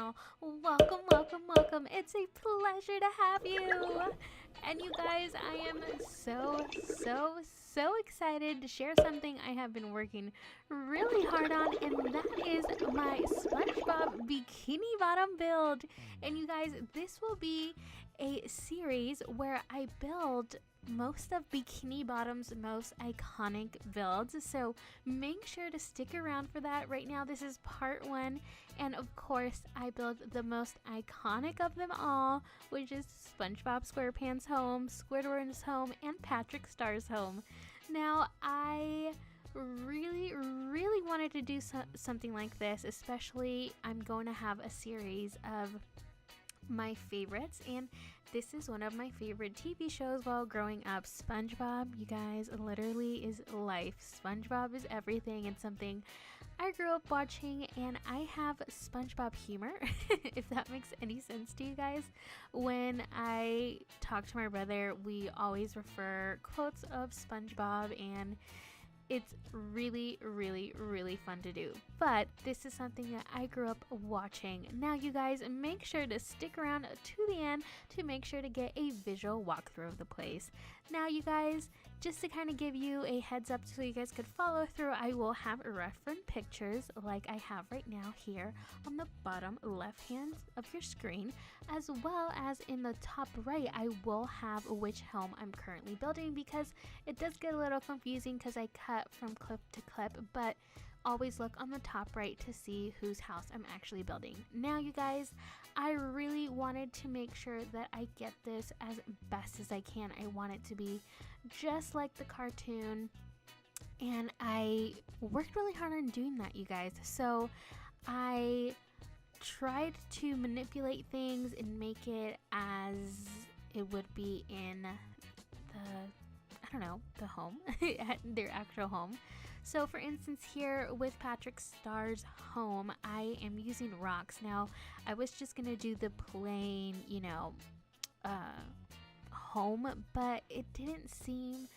channel. Welcome, welcome, welcome. It's a pleasure to have you. And you guys, I am so excited to share something I have been working really hard on, and that is my SpongeBob Bikini Bottom build. And you guys, this will be a series where I build most of Bikini Bottom's most iconic builds, so make sure to stick around for that. Right now this is part one, and of course I build the most iconic of them all, which is Spongebob Squarepants' home, Squidward's home, and Patrick Star's home. Now I really wanted to do something like this, especially I'm going to have a series of my favorites, and this is one of my favorite TV shows while growing up. SpongeBob, you guys, literally is life. SpongeBob is everything and something I grew up watching, and I have SpongeBob humor, if that makes any sense to you guys. When I talk to my brother, we always refer quotes of SpongeBob, and it's really fun to do. But this is something that I grew up watching. Now you guys, make sure to stick around to the end to make sure to get a visual walkthrough of the place. Now you guys, just to kind of give you a heads up so you guys could follow through, I will have reference pictures like I have right now here on the bottom left hand of your screen, as well as in the top right I will have which home I'm currently building, because it does get a little confusing because I cut from clip to clip, but always look on the top right to see whose house I'm actually building. Now you guys, I really wanted to make sure that I get this as best as I can. I want it to be just like the cartoon, and I worked really hard on doing that, you guys. So I tried to manipulate things and make it as it would be in the, I don't know, the home, at their actual home. So for instance, here with Patrick Star's home, I am using rocks. Now, I was just gonna do the plain, home, but it didn't seem,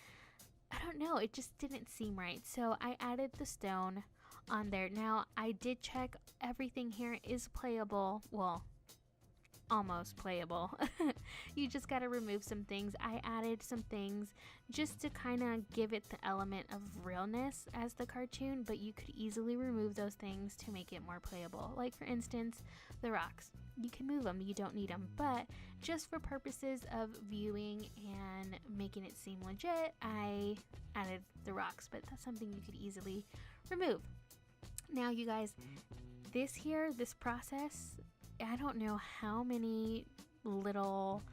I don't know, it just didn't seem right. So I added the stone on there. Now, I did check everything here is playable. Well, almost playable. You just got to remove some things. I added some things just to kind of give it the element of realness as the cartoon, but you could easily remove those things to make it more playable. Like for instance, the rocks. You can move them, you don't need them, but just for purposes of viewing and making it seem legit, I added the rocks, but that's something you could easily remove. Now you guys, this process, I don't know how many little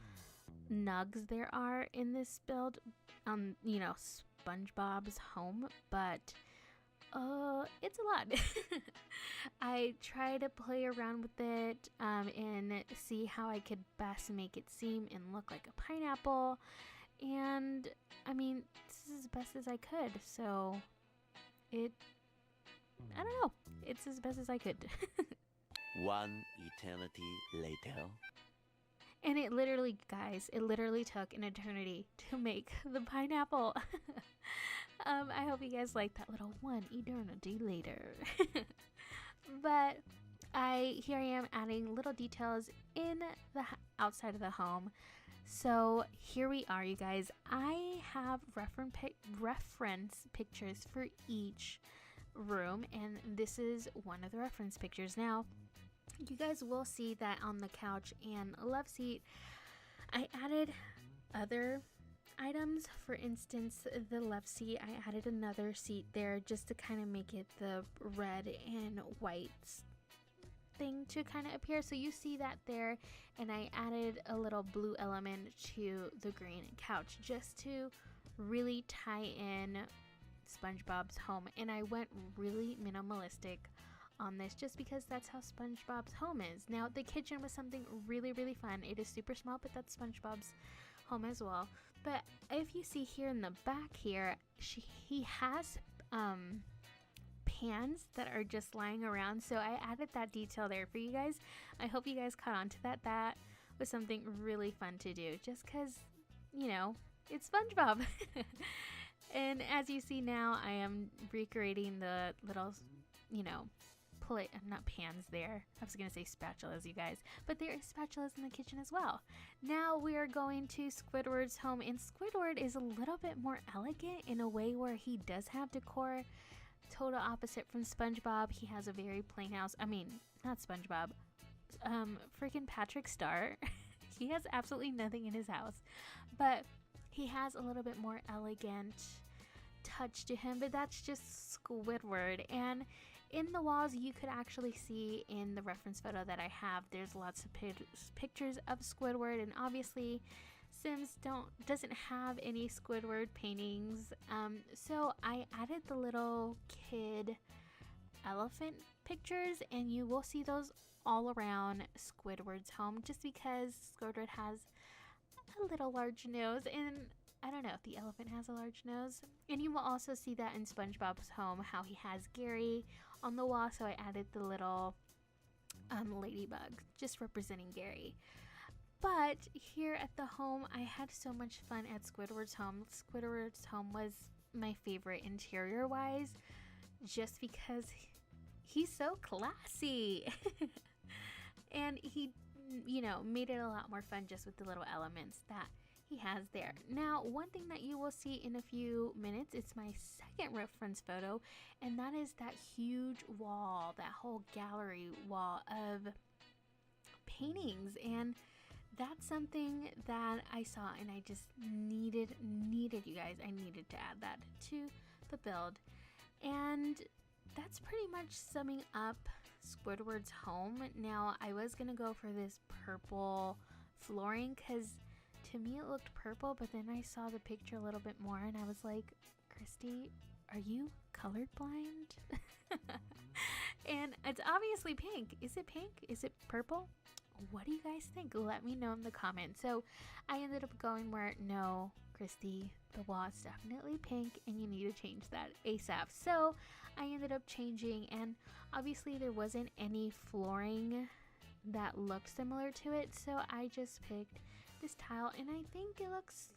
nugs there are in this build, SpongeBob's home, but it's a lot. I try to play around with it and see how I could best make it seem and look like a pineapple, and I mean, this is as best as I could, so I don't know, it's as best as I could. One eternity later. And it literally, guys, it literally took an eternity to make the pineapple. I hope you guys like that little one eternity later. But here I am adding little details in the outside of the home. So here we are, you guys. I have reference pictures for each room, and this is one of the reference pictures. Now, you guys will see that on the couch and love seat, I added other items. For instance, the left seat, I added another seat there just to kind of make it the red and white thing to kind of appear. So you see that there, and I added a little blue element to the green couch just to really tie in SpongeBob's home. And I went really minimalistic on this just because that's how SpongeBob's home is. Now, the kitchen was something really fun. It is super small, but that's SpongeBob's home as well. But if you see here in the back here, he has pans that are just lying around, so I added that detail there for you guys. I hope you guys caught on to that. That was something really fun to do just because, it's SpongeBob. And as you see now, I am recreating the little, not pans there. I was gonna say spatulas, you guys, but there is spatulas in the kitchen as well. Now we are going to Squidward's home, and Squidward is a little bit more elegant in a way where he does have decor. Total opposite from SpongeBob. He has a very plain house. I mean, not SpongeBob. Freaking Patrick Star. He has absolutely nothing in his house, but he has a little bit more elegant touch to him, but that's just Squidward. And in the walls, you could actually see in the reference photo that I have, there's lots of pictures of Squidward, and obviously Sims doesn't have any Squidward paintings, so I added the little kid elephant pictures, and you will see those all around Squidward's home, just because Squidward has a little large nose, and I don't know if the elephant has a large nose. And you will also see that in SpongeBob's home, how he has Gary on the wall, so I added the little ladybug, just representing Gary. But here at the home, I had so much fun at Squidward's home. Squidward's home was my favorite interior-wise, just because he's so classy. And he, made it a lot more fun just with the little elements that he has there. Now, one thing that you will see in a few minutes, it's my second reference photo, and that is that huge wall, that whole gallery wall of paintings. And that's something that I saw, and I just needed, you guys, I needed to add that to the build. And that's pretty much summing up Squidward's home. Now, I was gonna go for this purple flooring because to me it looked purple, but then I saw the picture a little bit more and I was like, Christy, are you colorblind? And it's obviously pink. Is it pink? Is it purple? What do you guys think? Let me know in the comments. So I ended up going where, no, Christy, the wall is definitely pink and you need to change that ASAP. So I ended up changing, and obviously there wasn't any flooring that looked similar to it, so I just picked this tile, and I think it looks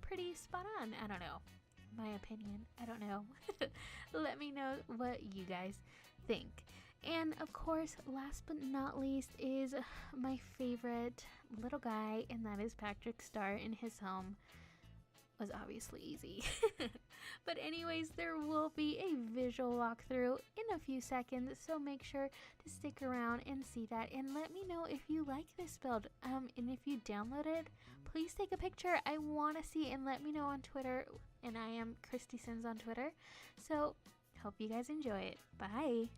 pretty spot on. I don't know, my opinion, I don't know. Let me know what you guys think. And of course, last but not least is my favorite little guy, and that is Patrick Star in his home. Was obviously easy. But anyways, there will be a visual walkthrough in a few seconds, so make sure to stick around and see that, and let me know if you like this build, and if you download it, please take a picture. I want to see, and let me know on Twitter, and I am Christy Sims on Twitter. So hope you guys enjoy it. Bye.